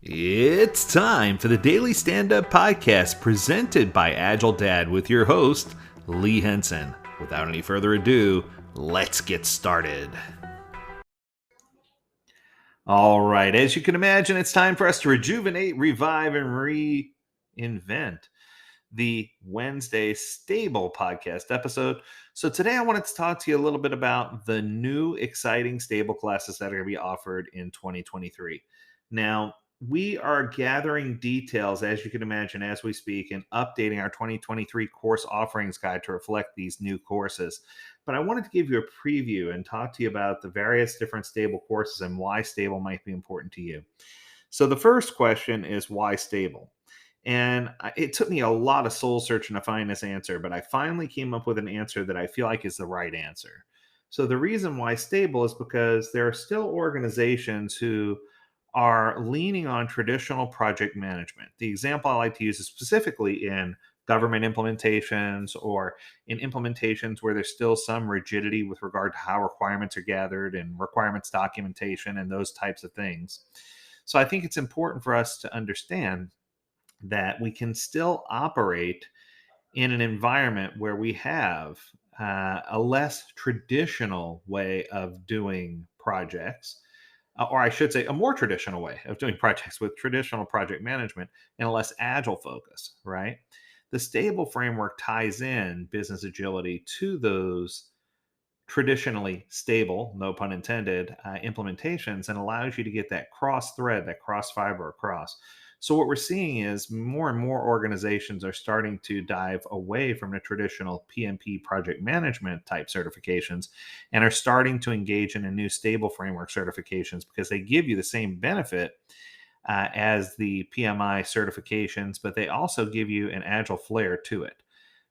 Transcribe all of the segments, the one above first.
It's time for the Daily Stand Up Podcast presented by Agile Dad with your host, Lee Henson. Without any further ado, let's get started. All right, as you can imagine, it's time for us to rejuvenate, revive, and reinvent the Wednesday Stable podcast episode. So today I wanted to talk to you a little bit about the new exciting stable classes that are going to be offered in 2023. Now, we are gathering details, as you can imagine, as we speak, and updating our 2023 course offerings guide to reflect these new courses. But I wanted to give you a preview and talk to you about the various different stable courses and why stable might be important to you. So the first question is why stable? And it took me a lot of soul searching to find this answer, but I finally came up with an answer that I feel like is the right answer. So the reason why stable is because there are still organizations who are leaning on traditional project management. The example I like to use is specifically in government implementations or in implementations where there's still some rigidity with regard to how requirements are gathered and requirements documentation and those types of things. So I think it's important for us to understand that we can still operate in an environment where we have a less traditional way of doing projects, or I should say, a more traditional way of doing projects with traditional project management and a less agile focus, right? The stable framework ties in business agility to those traditionally stable, no pun intended, implementations and allows you to get that cross thread, that cross fiber across. So, what we're seeing is more and more organizations are starting to dive away from the traditional PMP project management type certifications and are starting to engage in a new stable framework certifications because they give you the same benefit as the PMI certifications, but they also give you an agile flair to it.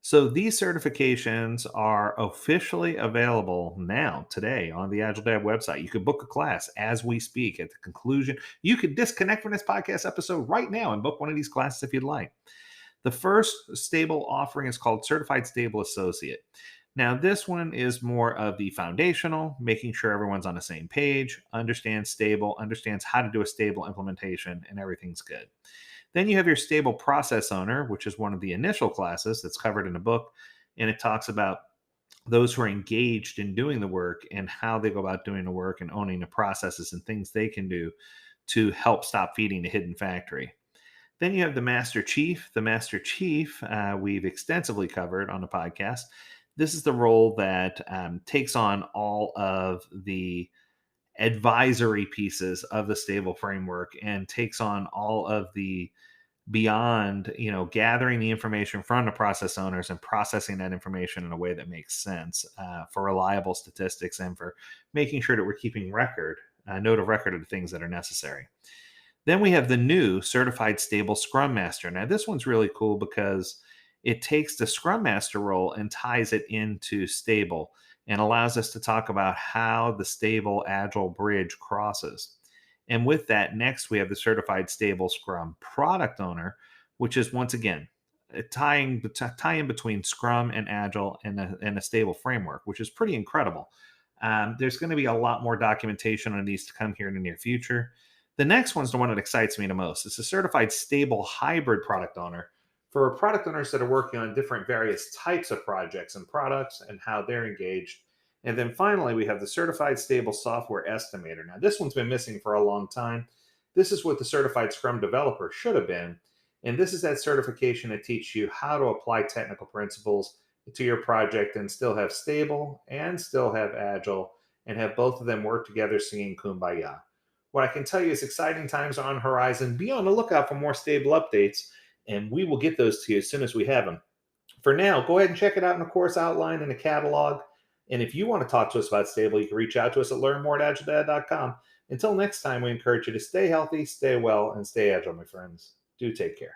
So these certifications are officially available now, today, on the Agile Dad website. You can book a class as we speak at the conclusion. You could disconnect from this podcast episode right now and book one of these classes if you'd like. The first stable offering is called Certified Stable Associate. Now, this one is more of the foundational, making sure everyone's on the same page, understands stable, understands how to do a stable implementation, and everything's good. Then you have your stable process owner, which is one of the initial classes that's covered in the book. And it talks about those who are engaged in doing the work and how they go about doing the work and owning the processes and things they can do to help stop feeding the hidden factory. Then you have the Master Chief. The Master Chief, we've extensively covered on the podcast. This is the role that takes on all of the advisory pieces of the stable framework and takes on all of the beyond, gathering the information from the process owners and processing that information in a way that makes sense for reliable statistics and for making sure that we're keeping note of record of the things that are necessary. Then we have the new certified stable scrum master. Now this one's really cool because it takes the scrum master role and ties it into stable and allows us to talk about how the stable agile bridge crosses. And with that, next we have the certified stable scrum product owner, which is once again a tie in between scrum and agile and a stable framework, which is pretty incredible. There's going to be a lot more documentation on these to come here in the near future. The next one's the one that excites me the most. It's a certified stable hybrid product owner for product owners that are working on different various types of projects and products and how they're engaged. And then finally, we have the certified stable software estimator. Now, this one's been missing for a long time. This is what the certified Scrum developer should have been. And this is that certification that teaches you how to apply technical principles to your project and still have stable and still have agile and have both of them work together singing Kumbaya. What I can tell you is exciting times are on the horizon. Be on the lookout for more stable updates, and we will get those to you as soon as we have them. For now, go ahead and check it out in the course outline and the catalog. And if you want to talk to us about stable, you can reach out to us at learnmore@agiledad.com. Until next time, we encourage you to stay healthy, stay well, and stay agile, my friends. Do take care.